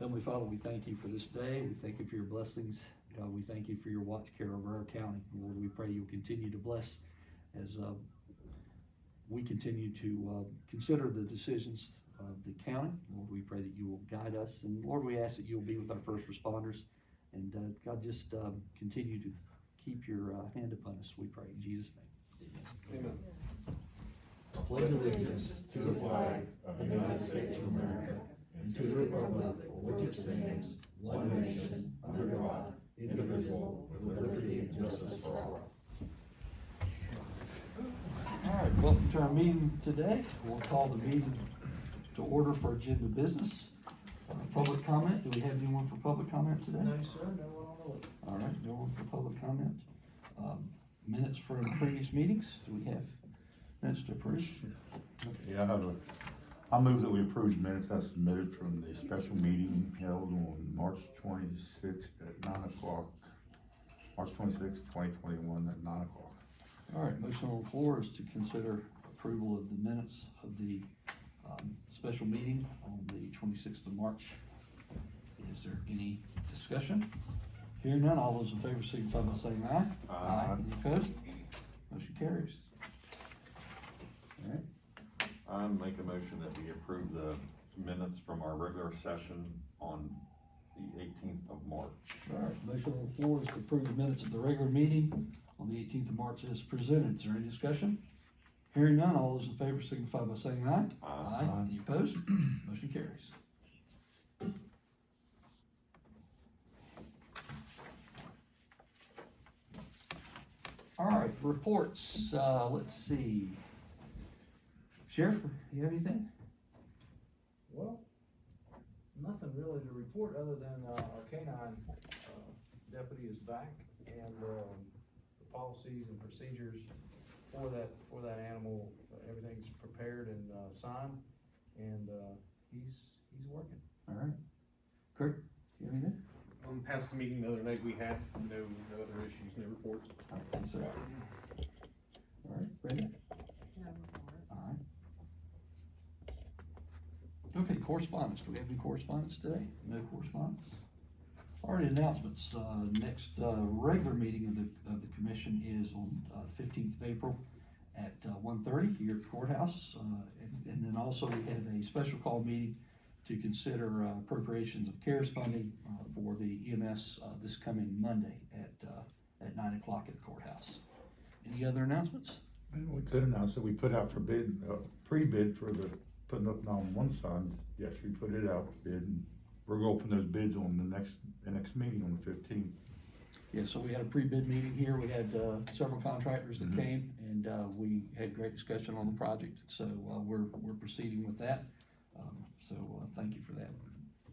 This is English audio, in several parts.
Heavenly Father, we thank you for this day. We thank you for your blessings. God, we thank you for your watch care over our county. Lord, we pray you'll continue to bless as we continue to consider the decisions of the county. Lord, we pray that you will guide us. And Lord, we ask that you'll be with our first responders. And God, just continue to keep your hand upon us, we pray. In Jesus' name, amen. Pledge allegiance to the flag of the United States of America and to the republic for which it stands, one nation, under God, indivisible, with liberty and justice for all. All right, welcome to our meeting today. We'll call the meeting to order for agenda business. Public comment. Do we have anyone for public comment today? No, sir. No one on the list. All right, no one for public comment. Minutes from previous meetings. Do we have minutes to approve? Yeah, I move that we approve minutes as submitted from the special meeting held on March 26th at 9 o'clock. March 26th, 2021 at 9 o'clock. All right, motion on the floor is to consider approval of the minutes of the special meeting on the 26th of March. Is there any discussion? Hearing none, all those in favor signify by saying aye. Aye. Any opposed? Motion carries. All right. I make a motion that we approve the minutes from our regular session on the 18th of March. All right, motion on the floor is to approve the minutes of the regular meeting on the 18th of March as presented. Is there any discussion? Hearing none, all those in favor signify by saying aye. Aye. Any opposed? Motion carries. All right, reports. Let's see. Sheriff, you have anything? Well, nothing really to report other than our canine deputy is back, and the policies and procedures for that animal, everything's prepared and signed, and he's working. All right. Kurt, do you have anything? Past the meeting the other night, we had no other issues, no reports. I don't think so. All right, Brenda? No report. All right. Okay, correspondence. Do we have any correspondence today? No correspondence. All right, announcements. Next regular meeting of the commission is on 15th of April at 1:30 here at the courthouse. And then also we have a special call meeting to consider appropriations of CARES funding for the EMS this coming Monday at 9 o'clock at the courthouse. Any other announcements? And we could announce that we put out for bid, pre-bid for the putting up 911 signs. Yes, we put it out for bid, and we're gonna open those bids on the next meeting on the 15th. Yeah, so we had a pre-bid meeting here. We had several contractors that came, and we had great discussion on the project. So we're proceeding with that. So thank you for that.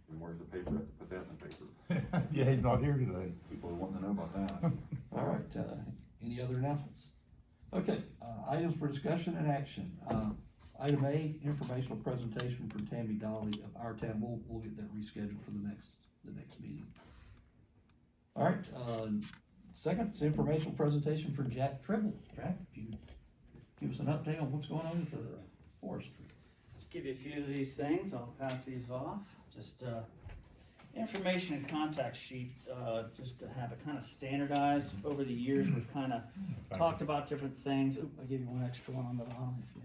And where's the paper? I have to put that in the paper. Yeah, he's not here today. People want to know about that. All right, any other announcements? Okay, items for discussion and action. Item A, informational presentation from Tammy Dolly of Our Town. We'll get that rescheduled for the next meeting. All right, second is informational presentation for Jack Tribble. Jack, if you give us an update on what's going on with the forestry. Just give you a few of these things. I'll pass these off. Just information and contact sheet, just to have it kind of standardized. Over the years, we've kind of talked about different things. Oop, I'll give you one extra one on the bottom. If you,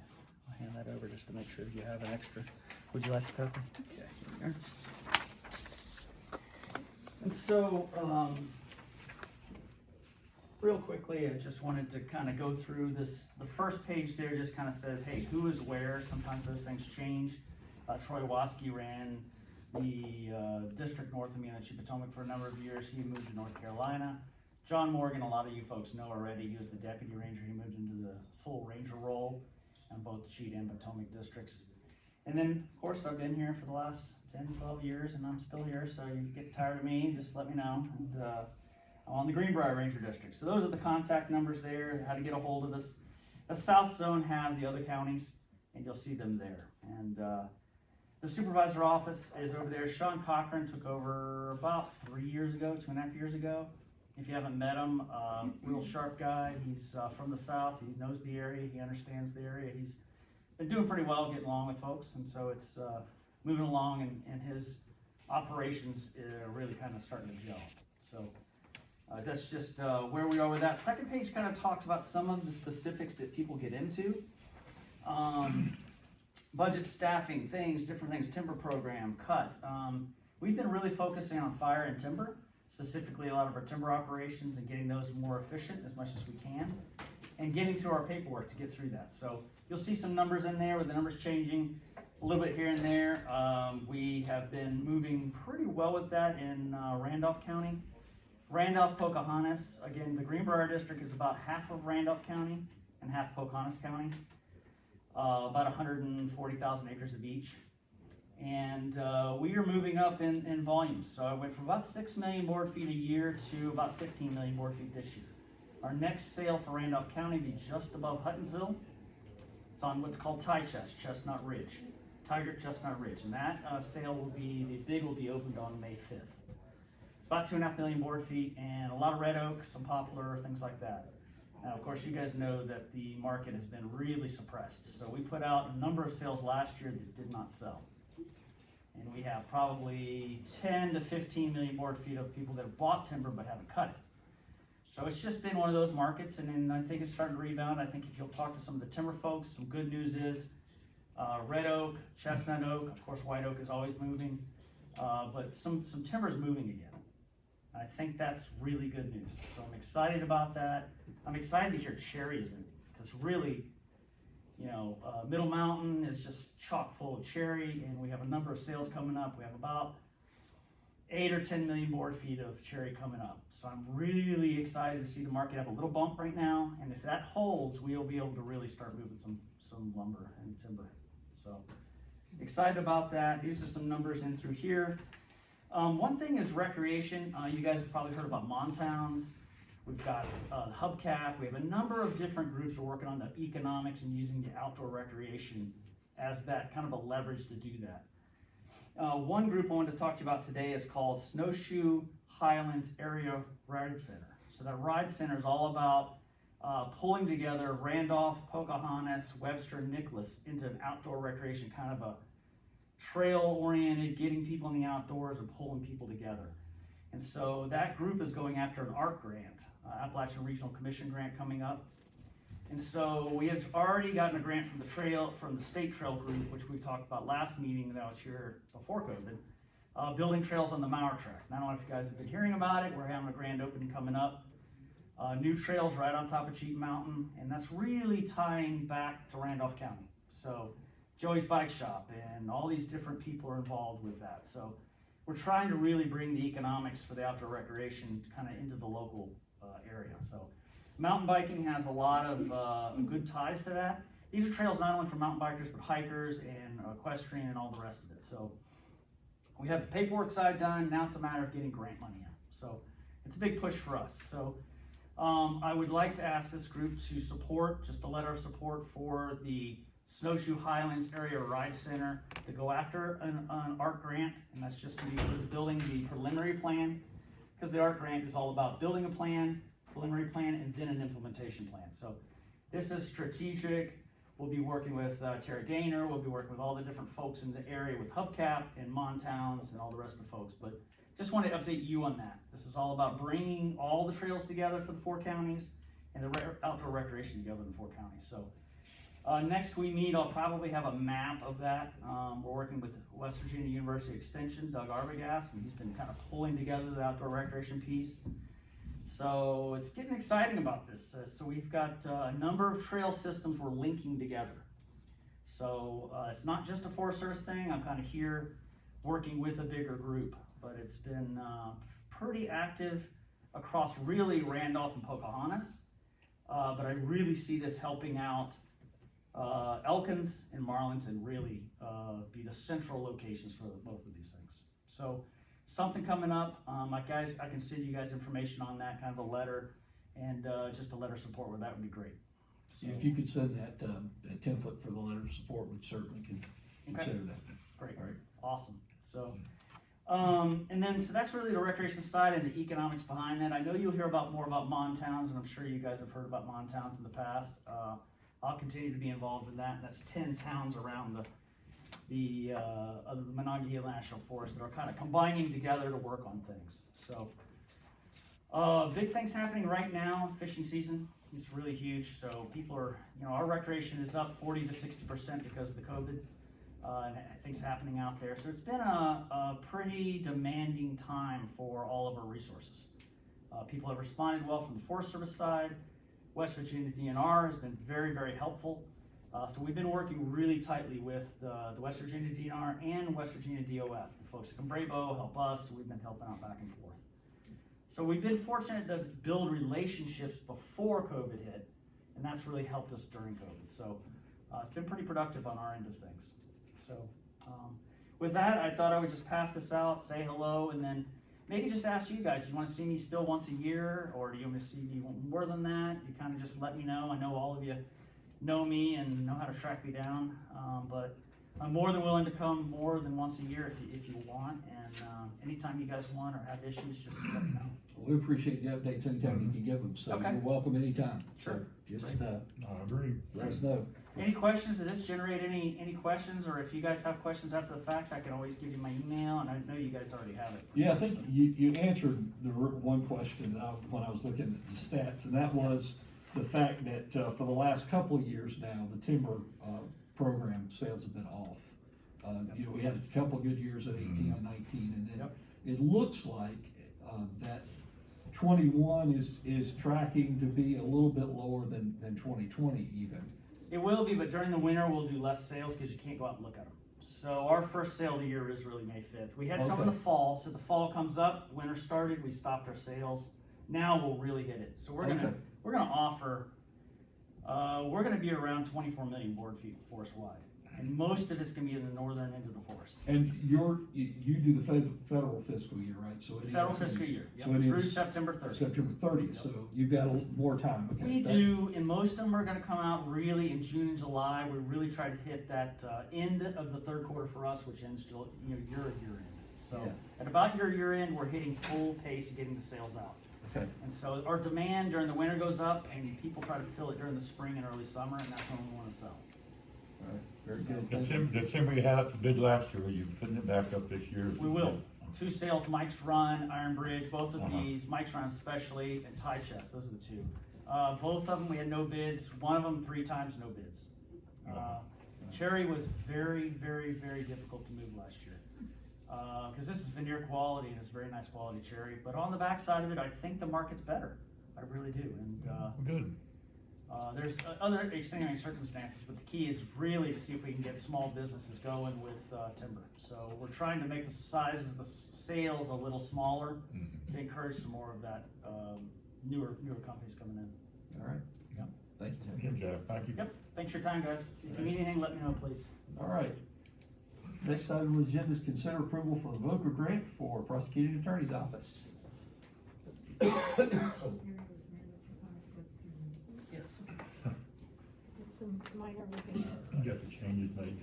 I'll hand that over just to make sure you have an extra. Would you like a copy? Okay, here we are. And so, real quickly, I just wanted to kind of go through this. The first page there just kind of says, hey, who is where. Sometimes those things change. Troy Waskey ran the district north of Potomac for a number of years. He moved to North Carolina. John Morgan, a lot of you folks know already, he was the deputy ranger. He moved into the full ranger role on both the Cheat and Potomac districts. And then, of course, I've been here for the last 10, 12 years, and I'm still here, so you get tired of me, just let me know. And I'm on the Greenbrier Ranger District. So those are the contact numbers there, how to get a hold of us. The South Zone have the other counties, and you'll see them there. And the supervisor office is over there. Sean Cochran took over about 3 years ago, 2.5 years ago. If you haven't met him, real sharp guy. He's from the South. He knows the area. He understands the area. He's been doing pretty well getting along with folks, and so it's moving along in his operations really kind of starting to gel. So that's just where we are with that. Second page kind of talks about some of the specifics that people get into. Budget, staffing, different things, timber program, cut. We've been really focusing on fire and timber, specifically a lot of our timber operations and getting those more efficient as much as we can, and getting through our paperwork to get through that. So you'll see some numbers in there with the numbers changing a little bit here and there. We have been moving pretty well with that in Randolph County. Randolph, Pocahontas, again, the Greenbrier District is about half of Randolph County and half Pocahontas County. About 140,000 acres of each. And we are moving up in volumes. So I went from about 6 million board feet a year to about 15 million board feet this year. Our next sale for Randolph County will be just above Huttonsville. It's on what's called Chestnut Ridge. Tiger Chestnut Ridge. And that sale will be, the bid will be opened on May 5th. It's about 2.5 million board feet and a lot of red oak, some poplar, things like that. Now, of course, you guys know that the market has been really suppressed. So we put out a number of sales last year that did not sell. And we have probably 10 to 15 million board feet of people that have bought timber but haven't cut it. So it's just been one of those markets, and then I think it's starting to rebound. I think if you'll talk to some of the timber folks, some good news is red oak, chestnut oak, of course white oak is always moving, but some timber is moving again. I think that's really good news. So I'm excited about that. I'm excited to hear cherry is moving, because really, you know, Middle Mountain is just chock full of cherry, and we have a number of sales coming up. We have about 8 or 10 million board feet of cherry coming up. So I'm really excited to see the market have a little bump right now, and if that holds, we'll be able to really start moving some lumber and timber. So excited about that. These are some numbers in through here. One thing is recreation. You guys have probably heard about Montowns. We've got Hubcap. We have a number of different groups who are working on the economics and using the outdoor recreation as that kind of a leverage to do that. One group I wanted to talk to you about today is called Snowshoe Highlands Area Ride Center. So that Ride Center is all about pulling together Randolph, Pocahontas, Webster, and Nicholas into an outdoor recreation, kind of a trail-oriented, getting people in the outdoors and pulling people together. And so that group is going after an ARC grant, Appalachian Regional Commission grant coming up. And so we have already gotten a grant from the state trail group, which we talked about last meeting that I was here before COVID, building trails on the Mauer Track. And I don't know if you guys have been hearing about it. We're having a grand opening coming up. New trails right on top of Cheat Mountain, and that's really tying back to Randolph County. So Joey's Bike Shop and all these different people are involved with that. So we're trying to really bring the economics for the outdoor recreation kind of into the local area. So mountain biking has a lot of good ties to that. These are trails not only for mountain bikers, but hikers and equestrian and all the rest of it. So we have the paperwork side done. Now it's a matter of getting grant money in. So it's a big push for us. So I would like to ask this group to support, just a letter of support for the Snowshoe Highlands Area Ride Center to go after an ARC grant, and that's just going to be for building the preliminary plan, because the ARC grant is all about building a plan, preliminary plan, and then an implementation plan. So this is strategic. We'll be working with Tara Gaynor. We'll be working with all the different folks in the area with Hubcap and Montowns and all the rest of the folks. But just want to update you on that. This is all about bringing all the trails together for the 4 counties and the outdoor recreation together in the 4 counties. So next we meet, I'll probably have a map of that. We're working with West Virginia University Extension, Doug Arbogast, and he's been kind of pulling together the outdoor recreation piece. So it's getting exciting about this. So we've got a number of trail systems we're linking together. So it's not just a Forest Service thing. I'm kind of here working with a bigger group, but it's been pretty active across really Randolph and Pocahontas. But I really see this helping out Elkins and Marlington really be the central locations for both of these things. So something coming up, guys, I can send you guys information on that, kind of a letter, and just a letter of support with that would be great. So, If you could send that template for the letter of support, we certainly can consider that. Great, All right. awesome. So, and then so that's really the recreation side and the economics behind that. I know you'll hear more about Montowns, and I'm sure you guys have heard about Montowns in the past. I'll continue to be involved in that. That's 10 towns around the Monongahela National Forest that are kind of combining together to work on things. So, big things happening right now. Fishing season is really huge. So people are, our recreation is up 40 to 60% because of the COVID and things happening out there. So it's been a pretty demanding time for all of our resources. People have responded well from the Forest Service side. West Virginia DNR has been very, very helpful. So we've been working really tightly with the West Virginia DNR and West Virginia DOF. The folks at Combrabo help us, so we've been helping out back and forth. So we've been fortunate to build relationships before COVID hit, and that's really helped us during COVID. So it's been pretty productive on our end of things. So with that, I thought I would just pass this out, say hello, and then maybe just ask you guys, do you want to see me still once a year, or do you want to see me more than that? You kind of just let me know. I know all of you know me and know how to track me down, but I'm more than willing to come more than once a year if you want, and anytime you guys want or have issues, just let me know. We appreciate the updates anytime you can give them, so Okay. you're welcome anytime. Sure. So just, I agree. let us know. Any questions? Does this generate any questions? Or if you guys have questions after the fact, I can always give you my email, and I know you guys already have it. Yeah, I think you answered the one question when I was looking at the stats, and that was the fact that for the last couple of years now, the timber program sales have been off. We had a couple of good years at 18 and 19, and then it looks like that 21 is tracking to be a little bit lower than 2020 even. It will be, but during the winter, we'll do less sales because you can't go out and look at them. So our first sale of the year is really May 5th. We had some in the fall, so the fall comes up, winter started, we stopped our sales. Now we'll really hit it. So we're gonna offer, we're gonna be around 24 million board feet forest wide. And most of it's gonna be in the northern end of the forest. And you do the federal fiscal year, right? So it Federal is- fiscal year, so it through is September 30th. September 30th, so you've got a little more time. Okay. We do, and most of them are gonna come out really in June and July. We really try to hit that end of the third quarter for us, which ends your year end. So Yeah. at about your year end, we're hitting full pace of getting the sales out. Okay. And so our demand during the winter goes up, and people try to fill it during the spring and early summer, and that's when we wanna sell. All right. Very good. The Thank you. timber you had up bid last year, are you putting it back up this year? We will. 2 sales, Mike's Run, Iron Bridge, both of Uh-huh. these, Mike's Run especially, and Tie Chest, those are the 2. Both of them, we had no bids. One of them 3 times, no bids. Cherry was very, very, very difficult to move last year. Cause this is veneer quality and it's very nice quality cherry, but on the back side of it, I think the market's better. I really do, and, Good. there's other extenuating circumstances, but the key is really to see if we can get small businesses going with timber. So we're trying to make the sizes of the sales a little smaller to encourage some more of that newer companies coming in. All right. Yeah. Thank you, Tim. Good job, thank you. Yep, thanks for your time, guys. If you need anything, let me know, please. All right. Next item on the agenda is consider approval for the VOCA grant for prosecuting attorney's office. Yes. Did some minor revisions. You got the changes made.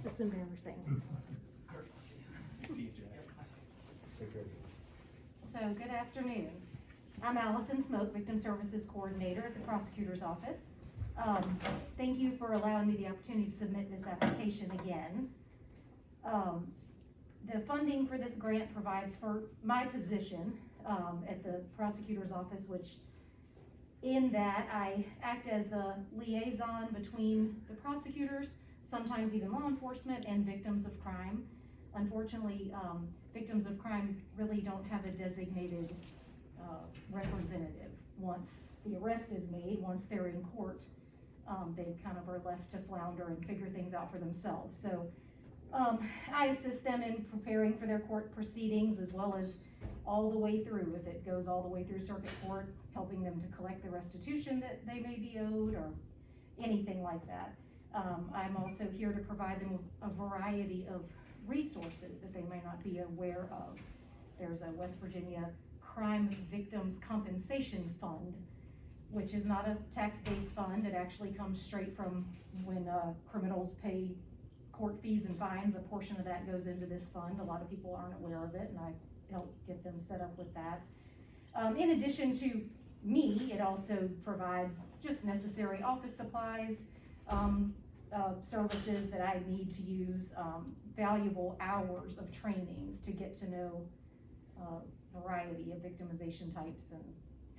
That's embarrassing. So, good afternoon. I'm Allison Smoke, Victim Services Coordinator at the Prosecutor's Office. Thank you for allowing me the opportunity to submit this application again. The funding for this grant provides for my position at the Prosecutor's Office, which in that I act as the liaison between the prosecutors, sometimes even law enforcement, and victims of crime. Unfortunately, victims of crime really don't have a designated representative. Once the arrest is made, once they're in court, they kind of are left to flounder and figure things out for themselves. So I assist them in preparing for their court proceedings, as well as all the way through, if it goes all the way through circuit court, helping them to collect the restitution that they may be owed or anything like that. I'm also here to provide them with a variety of resources that they may not be aware of. There's a West Virginia Crime Victims Compensation Fund, which is not a tax-based fund. It actually comes straight from when criminals pay court fees and fines. A portion of that goes into this fund. A lot of people aren't aware of it, and I help get them set up with that. In addition to me, it also provides just necessary office supplies, services that I need to use, valuable hours of trainings to get to know a variety of victimization types and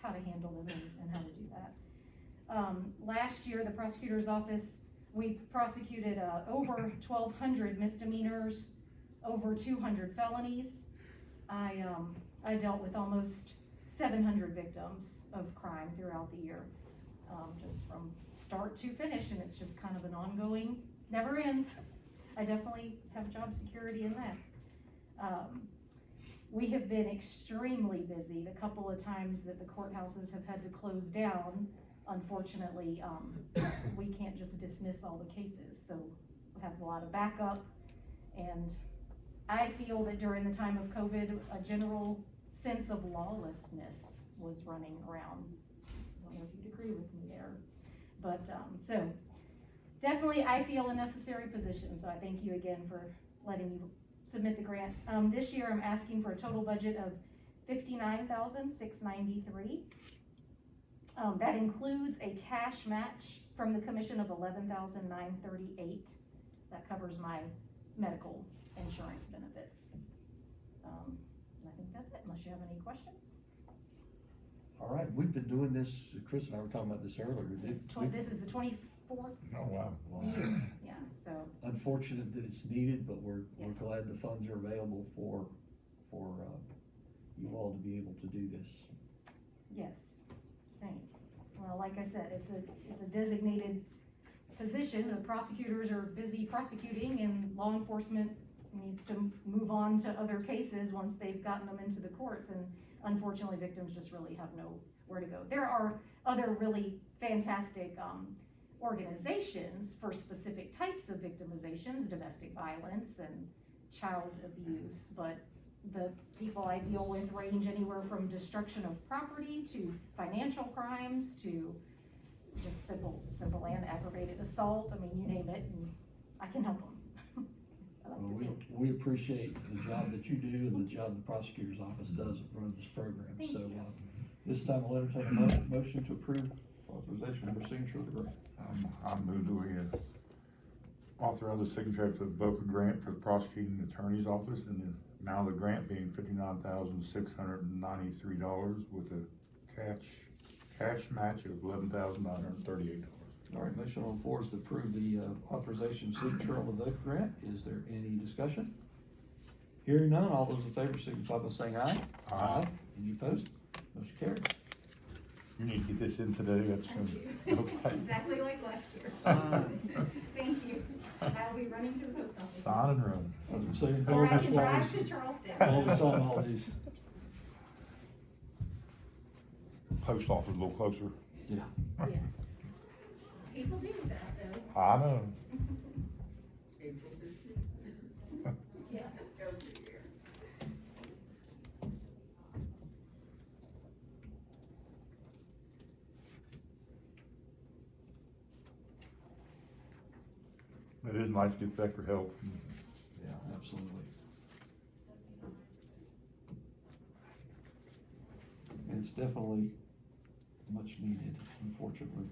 how to handle them and how to do that. Last year, the prosecutor's office, we prosecuted over 1,200 misdemeanors, over 200 felonies. I dealt with almost 700 victims of crime throughout the year, just from start to finish, and it's just kind of an ongoing, never ends. I definitely have job security in that. We have been extremely busy. The couple of times that the courthouses have had to close down, unfortunately, we can't just dismiss all the cases, so we have a lot of backup, and I feel that during the time of COVID, a general sense of lawlessness was running around. I don't know if you'd agree with me there, but so definitely I feel a necessary position, so I thank you again for letting me submit the grant. This year I'm asking for a total budget of $59,693. That includes a cash match from the commission of $11,938. That covers my medical insurance benefits. I think that's it, unless you have any questions. All right, we've been doing this, Chris and I were talking about this earlier. This is the 24th Oh, wow. year, yeah, so. Unfortunate that it's needed, but we're Yes. glad the funds are available for you all to be able to do this. Yes, same. Well, like I said, it's a designated position. The prosecutors are busy prosecuting, and law enforcement needs to move on to other cases once they've gotten them into the courts, and unfortunately victims just really have nowhere to go. There are other really fantastic organizations for specific types of victimizations, domestic violence and child abuse, but the people I deal with range anywhere from destruction of property to financial crimes to just simple and aggravated assault. I mean, you name it, and I can help them. I like to think. We appreciate the job that you do and the job the prosecutor's office does running this program. Thank So, you. this time I'll entertain a motion to approve authorization for signature of the grant. I move that we authorize the signature of the Boca grant for the prosecuting attorney's office, and the amount of the grant being $59,693 with a cash match of $11,938. All right, motion on the floor is to approve the authorization signature on the vote grant. Is there any discussion? Hearing none, all those in favor signify by saying aye. Aye. Any opposed? Motion carried. You need to get this in today, that's I do. okay. Exactly like last year. Thank you. I'll be running to the post office. Sign and run. I was saying, Or I hold can this while drive we- to Charleston. hold us on all these. Post office a little closer. Yeah. Yes. People do that though. I know. Yeah. It is nice to get extra help. Yeah, absolutely. And it's definitely much needed, unfortunately.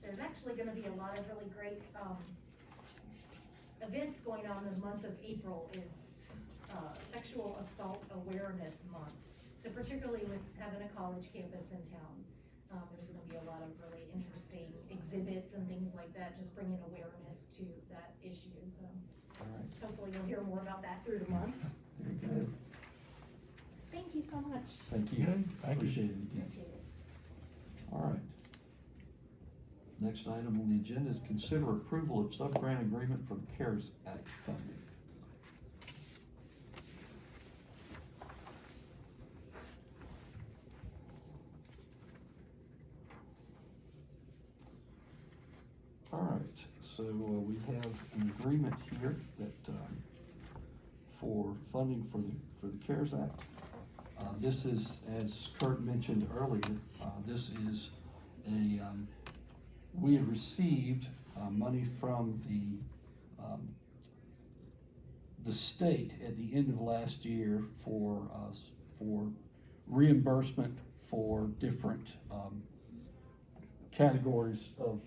There's actually gonna be a lot of really great, events going on in the month of April. Is Sexual Assault Awareness Month. So particularly with having a college campus in town, there's gonna be a lot of really interesting exhibits and things like that, just bringing awareness to that issue, so. All right, Hopefully you'll hear more about that through the month. very good. Thank you so much. Thank you. Thank you. Appreciate it again. Appreciate it. All right. Next item on the agenda is consider approval of sub-grant agreement for the CARES Act funding. All right, so we have an agreement here that, for funding for the CARES Act. This is, as Kurt mentioned earlier, this is we had received, money from the state at the end of last year for, for reimbursement for different, categories of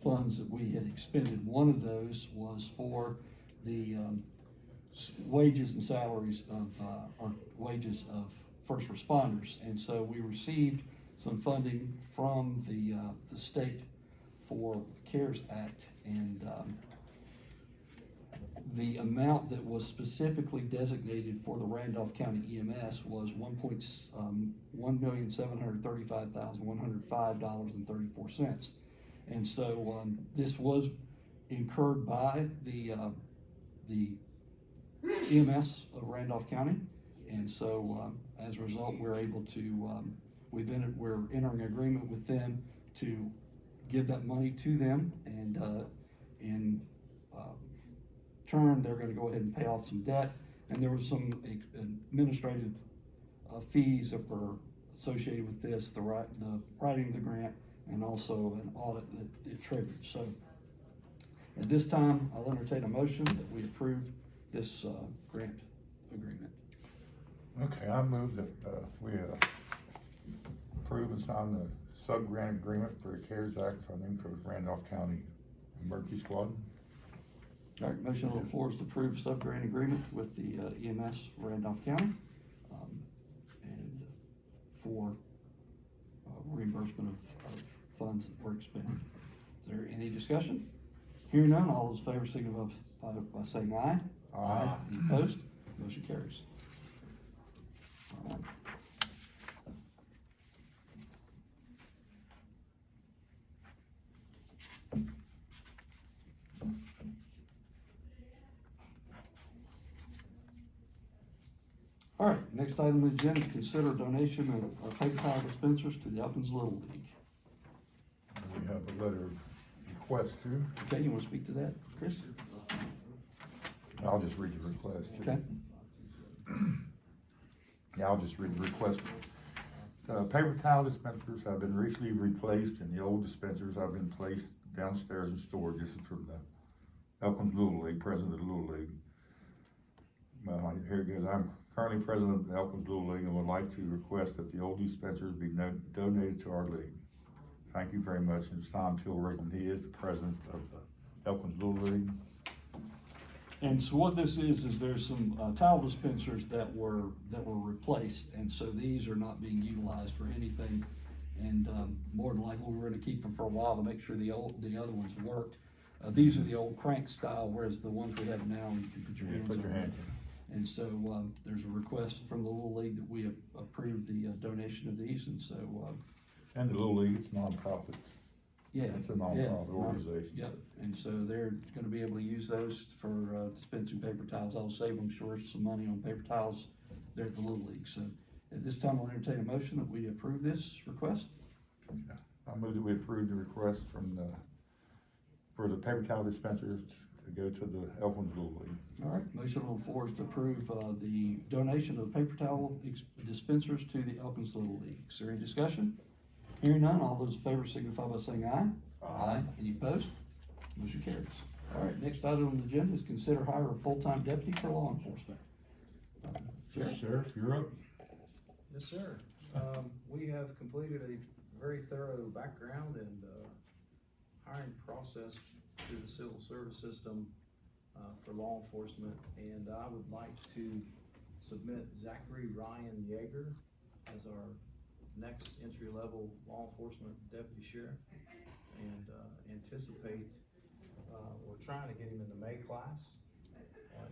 funds that we had expended. One of those was for the, wages and salaries of, or wages of first responders. And so we received some funding from the state for the CARES Act, and, the amount that was specifically designated for the Randolph County EMS was $1,735,105.34. And so, this was incurred by the EMS of Randolph County. And so, as a result, we're able to, we're entering agreement with them to give that money to them, and, in, turn, they're gonna go ahead and pay off some debt. And there was some administrative, fees that were associated with this, the writing of the grant, and also an audit that it triggered. So, at this time, I'll entertain a motion that we approve this, grant agreement. Okay, I move that, we, approve and sign the sub-grant agreement for the CARES Act funding for Randolph County Emergency Squad. All right, motion on the floor is to approve sub-grant agreement with the, EMS for Randolph County, and for, reimbursement of funds that were expended. Is there any discussion? Hearing none, all those in favor signify by saying aye. Aye. Any opposed? Motion carries. All right. All right, next item on the agenda, consider donation of paper towel dispensers to the Elkins Little League. We have a letter of request too. Okay, you wanna speak to that, Chris? I'll just read the request. Okay. Yeah, I'll just read the request. Paper towel dispensers have been recently replaced, and the old dispensers have been placed downstairs in storage. This is from the Elkins Little League, president of the Little League. Well, here it goes. I'm currently president of the Elkins Little League and would like to request that the old dispensers be donated to our league. Thank you very much. And it's Tom Tilrick, he is the president of the Elkins Little League. And so what this is there's some towel dispensers that were replaced, and so these are not being utilized for anything. And more than likely, we're gonna keep them for a while to make sure the other ones worked. These are the old crank style, whereas the ones we have now, you can put your hands on them. And so, there's a request from the Little League that we approve the donation of these, and so, And the Little League, it's nonprofit. yeah. It's a nonprofit organization. Yep, and so they're gonna be able to use those for, dispensing paper towels. I'll save them sure some money on paper towels there at the Little League. So, at this time, I'll entertain a motion that we approve this request. I move that we approve the request for the paper towel dispensers to go to the Elkins Little League. All right, motion on the floor is to approve, the donation of paper towel dispensers to the Elkins Little League. Is there any discussion? Hearing none, all those in favor signify by saying aye. Aye. Any opposed? Motion carries. All right, next item on the agenda is consider hire a full-time deputy for law enforcement. Sheriff? Sheriff, you're up. Yes, sir. We have completed a very thorough background and, hiring process through the civil service system, for law enforcement, and I would like to submit Zachary Ryan Yeager as our next entry-level law enforcement deputy sheriff, and, anticipate, we're trying to get him in the May class.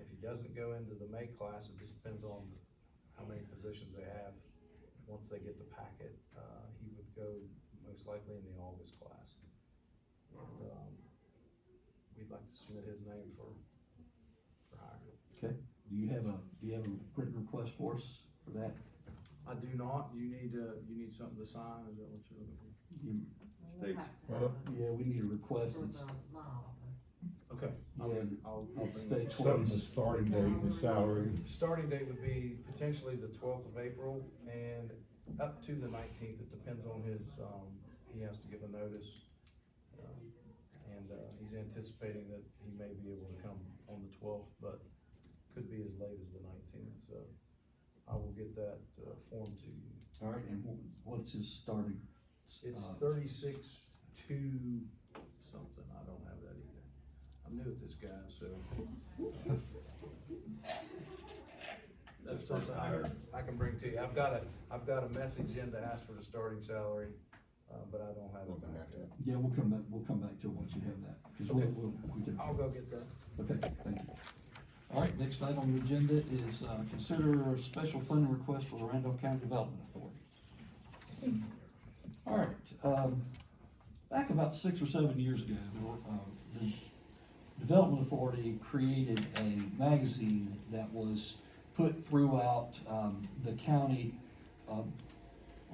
If he doesn't go into the May class, it just depends on how many positions they have. Once they get the packet, he would go most likely in the August class. And, we'd like to submit his name for hire. Okay, do you have a written request for us for that? I do not. You need something to sign, is that what you're looking for? States. Well, Yeah, we need a request that's, Okay. I'll it bring states it. what something, the starting date, the salary. Starting date would be potentially the 12th of April and up to the 19th. It depends on his, he has to give a notice. And he's anticipating that he may be able to come on the 12th, but could be as late as the 19th. So I will get that, form to you. All right, and what's his starting? It's 36 to something, I don't have that either. I'm new at this, guy, so. That's something I can bring to you. I've got a message in to ask for the starting salary, but I don't have it back yet. Yeah, we'll come back to it once you have that, because Okay. we can. I'll go get that. Okay, thank you. All right, next item on the agenda is, consider a special funding request for the Randolph County Development Authority. All right, back about 6 or 7 years ago, the Development Authority created a magazine that was put throughout, the county,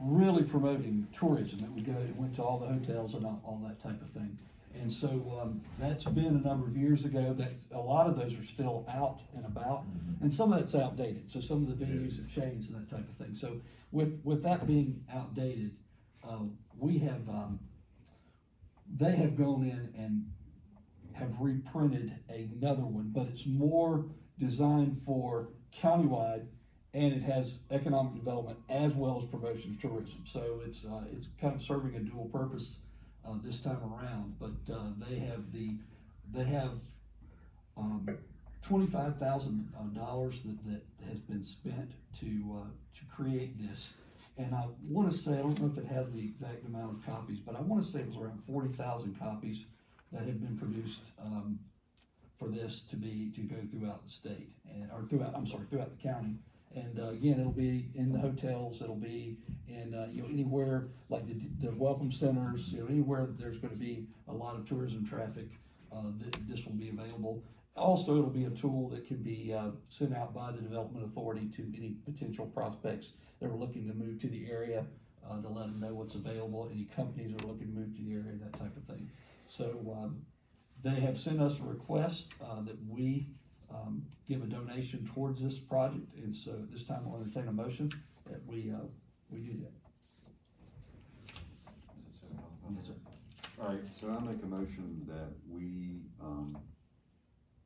really promoting tourism. It went to all the hotels and all that type of thing. And so, that's been a number of years ago, that a lot of those are still out and about, and some of that's outdated, so some of the venues have changed and that type of thing. So with that being outdated, we have, they have gone in and have reprinted another one, but it's more designed for countywide, and it has economic development as well as promotion of tourism. So it's kind of serving a dual purpose this time around. But they have $25,000 that has been spent to create this. And I want to say, I don't know if it has the exact amount of copies, but I want to say it was around 40,000 copies that have been produced for this to go throughout the state, throughout the county. And again, it'll be in the hotels, it'll be in anywhere like the welcome centers, anywhere that there's going to be a lot of tourism traffic, this will be available. Also, it'll be a tool that can be sent out by the Development Authority to any potential prospects that are looking to move to the area, to let them know what's available, any companies that are looking to move to the area, that type of thing. So they have sent us a request that we give a donation towards this project, and so at this time I'll entertain a motion that we do that. Yes, sir. All right, so I make a motion that we,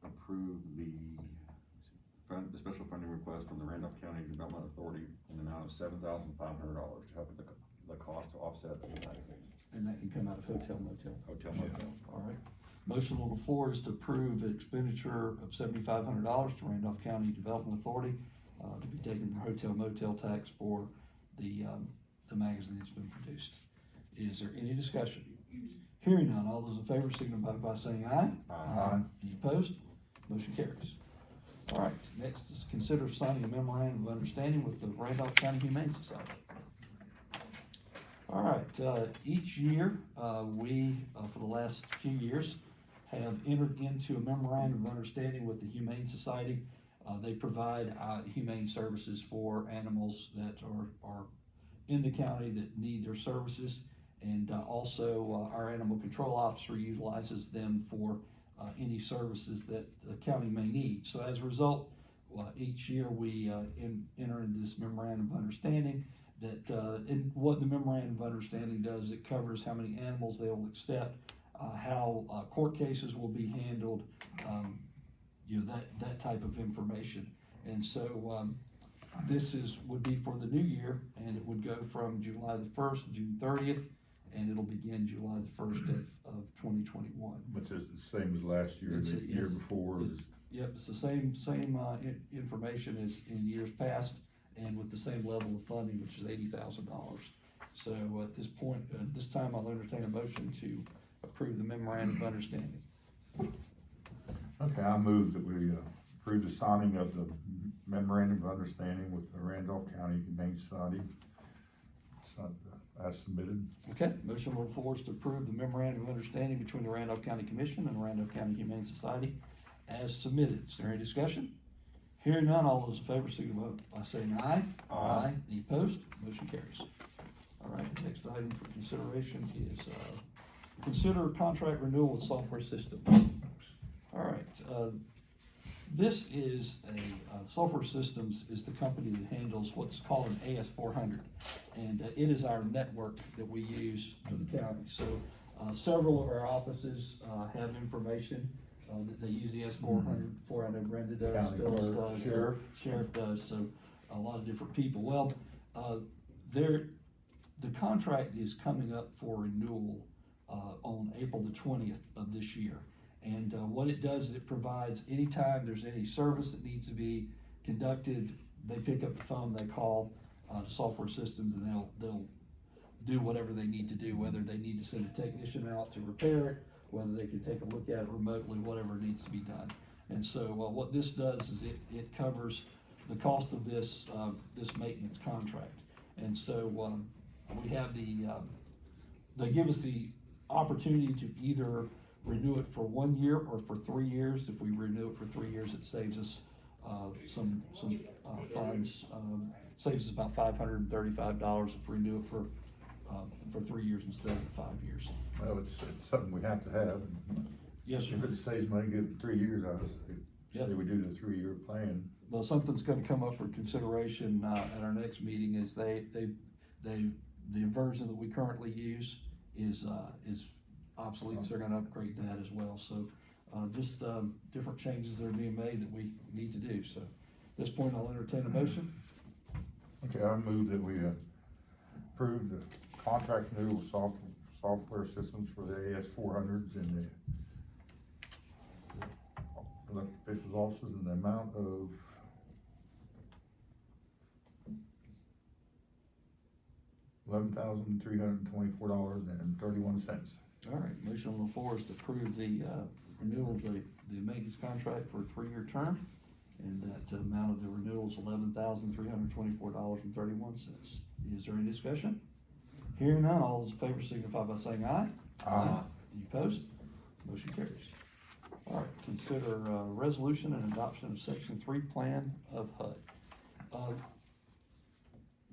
approve the special funding request from the Randolph County Development Authority in the amount of $7,500 to help with the cost to offset the magazine. And that can come out of hotel motel. Hotel motel. All right. Motion on the floor is to approve the expenditure of $7,500 to Randolph County Development Authority to be taken from hotel motel tax for the magazine that's been produced. Is there any discussion? Hearing none, all those in favor signify by saying aye. Aye. Any opposed? Motion carries. All right, next is consider signing a memorandum of understanding with the Randolph County Humane Society. All right, each year, we, for the last few years, have entered into a memorandum of understanding with the Humane Society. They provide humane services for animals that are in the county that need their services. And also, our animal control officer utilizes them for any services that the county may need. So as a result, each year we enter into this memorandum of understanding that, and what the memorandum of understanding does, it covers how many animals they will accept, how court cases will be handled, that type of information. And so this would be for the new year, and it would go from July the 1st to June 30th, and it'll begin July the 1st of 2021. Which is the same as last year, and the year before. Yep, it's the same information as in years past, and with the same level of funding, which is $80,000. So at this point, this time I'll entertain a motion to approve the memorandum of understanding. Okay, I move that we approve the signing of the memorandum of understanding with the Randolph County Humane Society. As submitted. Okay, motion on the floor is to approve the memorandum of understanding between the Randolph County Commission and the Randolph County Humane Society as submitted. Is there any discussion? Hearing none, all those in favor signify by saying aye. Aye. Any opposed? Motion carries. All right, next item for consideration is, consider contract renewal with software systems. All right, this is Software Systems is the company that handles what's called an AS400, and it is our network that we use for the county. So several of our offices have information that they use the S400 for. I know Brenda does, County Phyllis clerk, does, sheriff. Sheriff does. So a lot of different people. Well, the contract is coming up for renewal, on April the 20th of this year. And, what it does is it provides, anytime there's any service that needs to be conducted, they pick up the phone, they call, the software systems, and they'll do whatever they need to do, whether they need to send a technician out to repair it, whether they can take a look at it remotely, whatever needs to be done. And so, what this does is it covers the cost of this maintenance contract. And so, we have they give us the opportunity to either renew it for 1 year or for 3 years. If we renew it for 3 years, it saves us, some funds, saves us about $535 if we renew it for 3 years instead of 5 years. Well, it's something we have to have. Yes, sir. If it saves money, give it 3 years, I would Yep. say we do the 3-year plan. Well, something's gonna come up for consideration, at our next meeting, is the version that we currently use is obsolete, so they're gonna upgrade that as well. So, just, different changes that are being made that we need to do. So, at this point, I'll entertain a motion. Okay, I move that we approve the contract renewal software systems for the AS 400s and the elected officials' offices in the amount of $11,324.31. All right, motion on the floor is to approve the, renewal of the maintenance contract for a 3-year term. And that amount of the renewal is $11,324.31. Is there any discussion? Hearing none, all those in favor signify by saying aye. Aye. Any opposed? Motion carries. All right, consider, resolution and adoption of section 3 plan of HUD.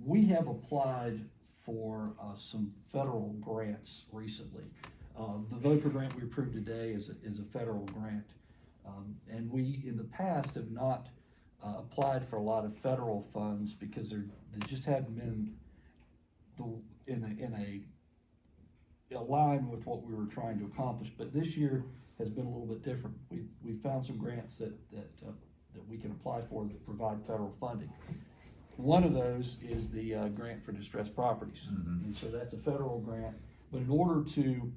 We have applied for, some federal grants recently. The VOCA grant we approved today is a federal grant. And we, in the past, have not, applied for a lot of federal funds because they just hadn't been aligned with what we were trying to accomplish. But this year has been a little bit different. We found some grants that we can apply for that provide federal funding. One of those is the, grant for distressed properties. Mhm. And so that's a federal grant, but in order to,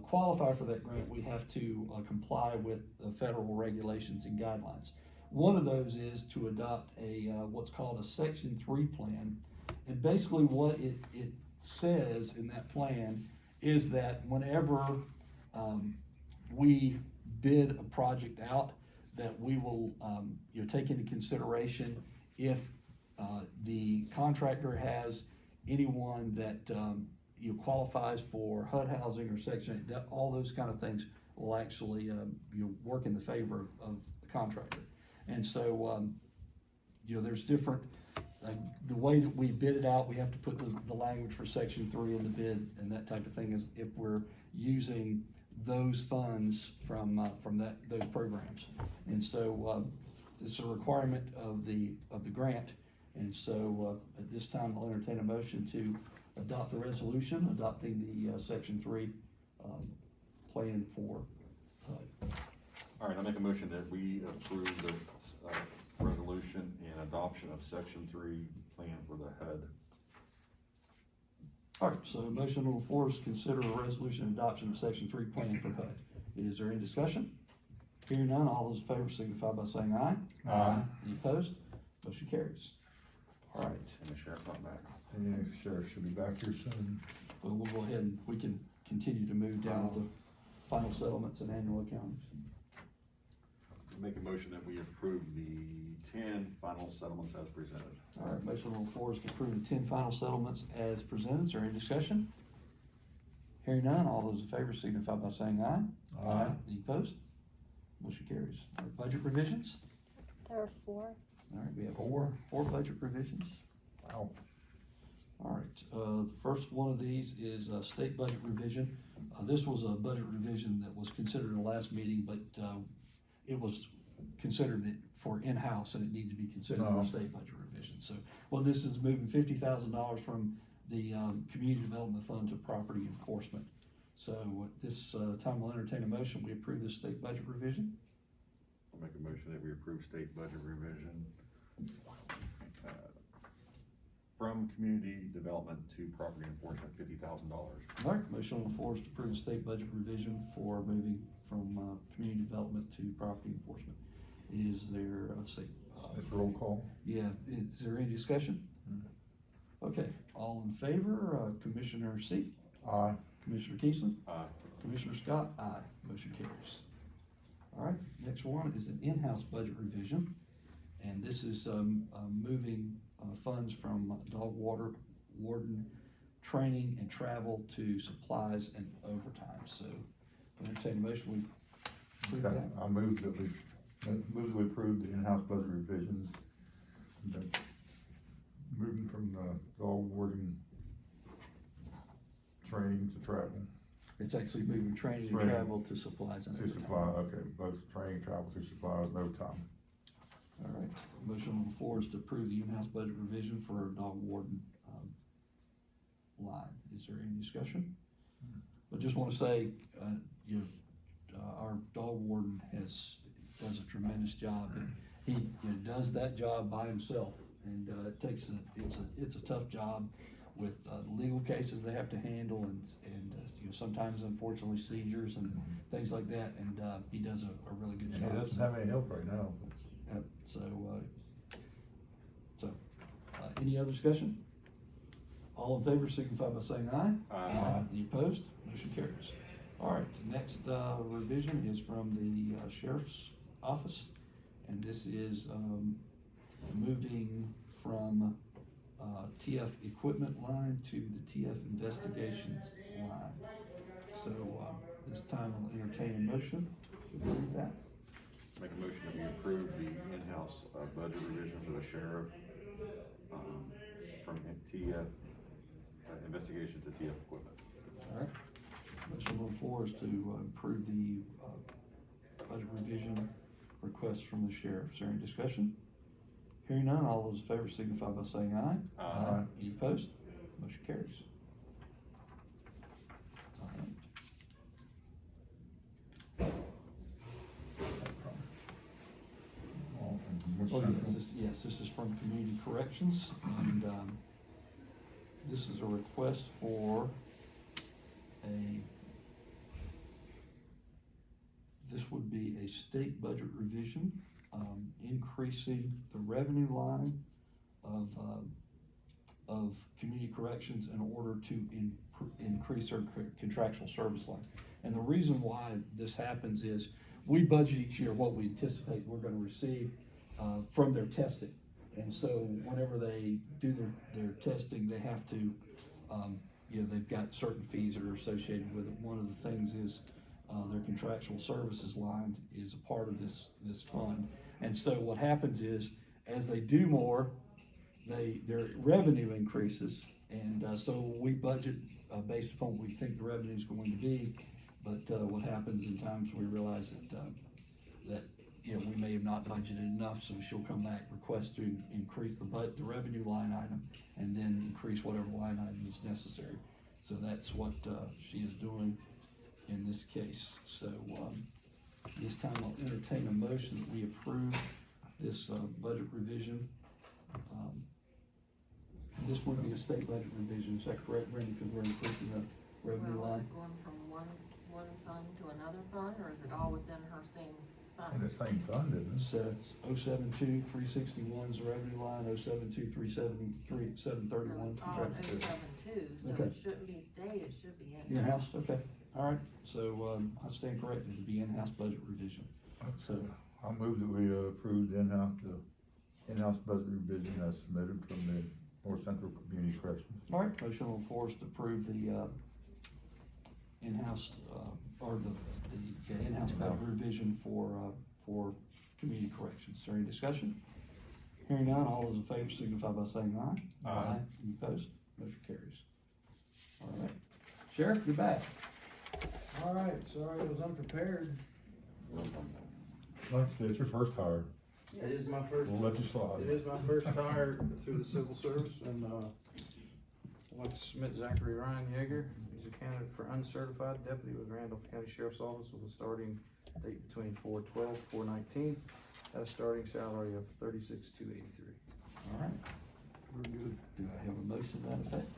qualify for that grant, we have to, comply with the federal regulations and guidelines. One of those is to adopt what's called a Section 3 plan. And basically what it says in that plan is that whenever, we bid a project out, that we will, take into consideration if, the contractor has anyone that, qualifies for HUD housing or Section 8, all those kind of things will actually, work in the favor of the contractor. And so, there's different, the way that we bid it out, we have to put the language for Section 3 in the bid and that type of thing, is if we're using those funds from those programs. And so, it's a requirement of the grant. And so, at this time, I'll entertain a motion to adopt the resolution adopting the, Section 3, plan for HUD. All right, I make a motion that we approve the, resolution and adoption of section 3 plan for the HUD. All right, so a motion on the floor is consider a resolution adoption of Section 3 plan for HUD. Is there any discussion? Hearing none, all those in favor signify by saying aye. Aye. Any opposed? Motion carries. All right, And the sheriff's not back. Yeah, the sheriff should be back here soon. well, we'll go ahead and we can continue to move down to the final settlements and annual accountings. Make a motion that we approve the 10 final settlements as presented. All right, motion on the floor is to approve the 10 final settlements as presented. Is there any discussion? Hearing none, all those in favor signify by saying aye. Aye. Any opposed? Motion carries. All right, budget revisions? There are 4. All right, we have four budget revisions. Wow. All right, first one of these is a state budget revision. This was a budget revision that was considered in the last meeting, but, it was considered for in-house and it needed to be considered for Oh. a state budget revision. So, well, this is moving $50,000 from the, Community Development Fund to property enforcement. So at this, time, we'll entertain a motion. We approve this state budget revision. I'll make a motion that we approve state budget revision from community development to property enforcement, $50,000. All right, motion on the floor is to approve the state budget revision for moving from, community development to property enforcement. Is there, let's see. It's roll call. Yeah, is there any discussion? Okay, all in favor, Commissioner C, Aye. Commissioner Keesling, Aye. Commissioner Scott, aye, motion carries. All right, next one is an in-house budget revision, and this is, moving, funds from dog warden training and travel to supplies and overtime, so entertain a motion, we approve Okay, that. I move that we approve the in-house budget revisions. that Moving from the dog warden training to travel, It's actually moving training and Training. travel to supplies and to overtime. supply, okay, both training, travel to supplies, no time. All right, motion on the floor is to approve the in-house budget revision for our dog warden, line. Is there any discussion? I just wanna say, our dog warden does a tremendous job, and he, does that job by himself. And, it's a tough job with, legal cases they have to handle and, sometimes unfortunately seizures and things like that, and, he does a really good And job. he doesn't have any help right now. Any other discussion? All in favor signify by saying aye. Aye. Any opposed? Motion carries. All right, the next, revision is from the, sheriff's office, and this is, moving from, TF equipment line to the TF investigations line. So, this time I'll entertain a motion to approve that. Make a motion that we approve the in-house, budget revision for the sheriff, from TF, investigation to TF equipment. All right. Motion on the floor is to approve the, budget revision request from the sheriff. Is there any discussion? Hearing none, all those in favor signify by saying aye. Aye. Any opposed? Motion carries. All right. Oh, yes, this is from Community Corrections, and, this is a request for this would be a state budget revision, increasing the revenue line of Community Corrections in order to increase our contractual service line. And the reason why this happens is, we budget each year what we anticipate we're gonna receive, from their testing. And so whenever they do their testing, they have to, they've got certain fees that are associated with it. One of the things is, their contractual services line is a part of this fund. And so what happens is, as they do more, their revenue increases. And, so we budget, based upon what we think the revenue is going to be. But, what happens in times we realize that we may have not budgeted enough, so she'll come back, request to increase the revenue line item, and then increase whatever line item is necessary. So that's what, she is doing in this case. So, this time I'll entertain a motion that we approve this, budget revision. This would be a state budget revision, is that correct, Brenda, because we're increasing the revenue Well, line? is it going from one fund to another fund, or is it all within her same fund? In the same fund, isn't it? So it's 072-361 is the revenue line, 072-373, 731. It's all in 072, so Okay. it shouldn't be state, it should be in. In-house, okay, all right, so, I stand corrected, it'd be in-house budget revision. So, I'll move that we approve the in-house budget revision as submitted from the North Central Community Corrections. all right, motion on the floor is to approve the, in-house, or the in-house budget revision for community corrections. Is there any discussion? Hearing none, all those in favor signify by saying aye. Aye. Any opposed? Motion carries. All right, Sheriff, you're back. All right, sorry I was unprepared. Like I said, it's your first hire. It is my first. We'll let you slide. It is my first hire through the civil service, and, I'd like to submit Zachary Ryan Yeager. He's a candidate for uncertified deputy with Randolph County Sheriff's Office with a starting date between 4/12, 4/19, at a starting salary of $36,283. All right, we're good. Do I have a motion to that effect?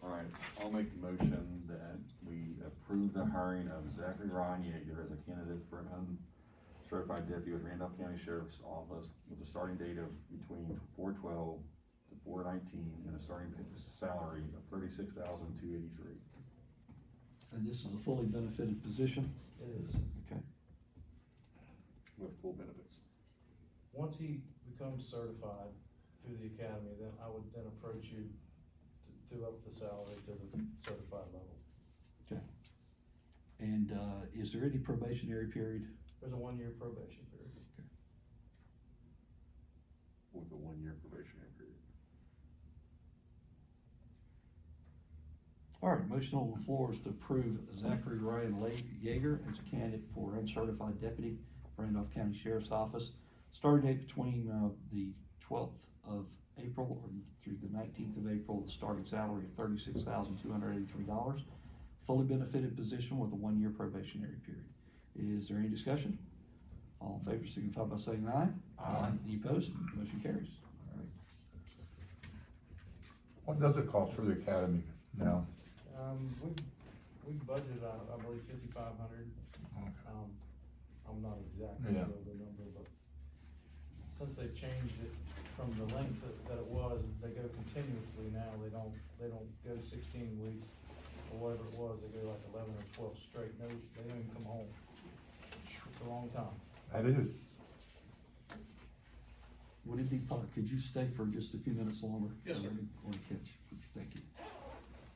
Alright, I'll make the motion that we approve the hiring of Zachary Ryan Yeager as a candidate for an uncertified deputy with Randolph County Sheriff's Office with a starting date of between 4/12 to 4/19 and a starting salary of $36,283. And this is a fully benefited position? It is. Okay. With full benefits. Once he becomes certified through the academy, then I would then approach you to up the salary to the certified level. And, is there any probationary period? There's a 1-year probation period. With a 1-year probationary period. All right, motion on the floor is to approve Zachary Ryan Yeager as a candidate for uncertified deputy, Randolph County Sheriff's Office. Starting date between, the 12th of April through the 19th of April, the starting salary of $36,283. Fully benefited position with a 1-year probationary period. Is there any discussion? All in favor signify by saying aye. Aye. Any opposed? Motion carries. All right. What does it cost for the academy now? We budgeted, I believe, 5,500. I'm not exactly Yeah. sure of the number, but since they changed it from the length that it was, they go continuously now, they don't go 16 weeks or whatever it was, they go like 11 or 12 straight, no, they don't even come home. It's a long time. That is. Would it be, could you stay for just a few minutes longer? Yes, sir. I want to catch, thank you.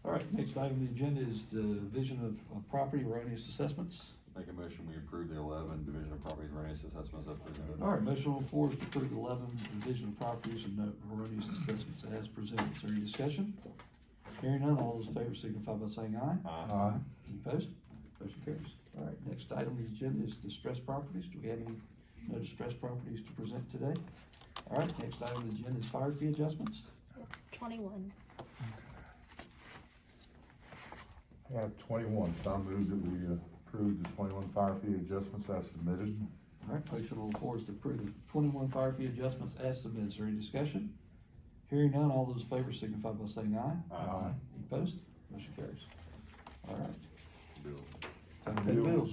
All right, next item on the agenda is the Division of Property Erroneous Assessments. Make a motion, we approve the 11 Division of Property Erroneous Assessments as presented. All right, motion on the floor is to approve 11 Division of Properties and Note Erroneous Assessments as presented. Is there any discussion? Hearing none, all those in favor signify by saying aye. Aye. Any opposed? Motion carries. All right, next item on the agenda is distressed properties. Do we have any, no distressed properties to present today? All right, next item on the agenda is fire fee adjustments. 21. I have 21, so I move that we approve the 21 fire fee adjustments as submitted. All right, motion on the floor is to approve the 21 fire fee adjustments as submitted. Is there any discussion? Hearing none, all those in favor signify by saying aye. Aye. Any opposed? Motion carries. All right, Bill. time to pay the bills.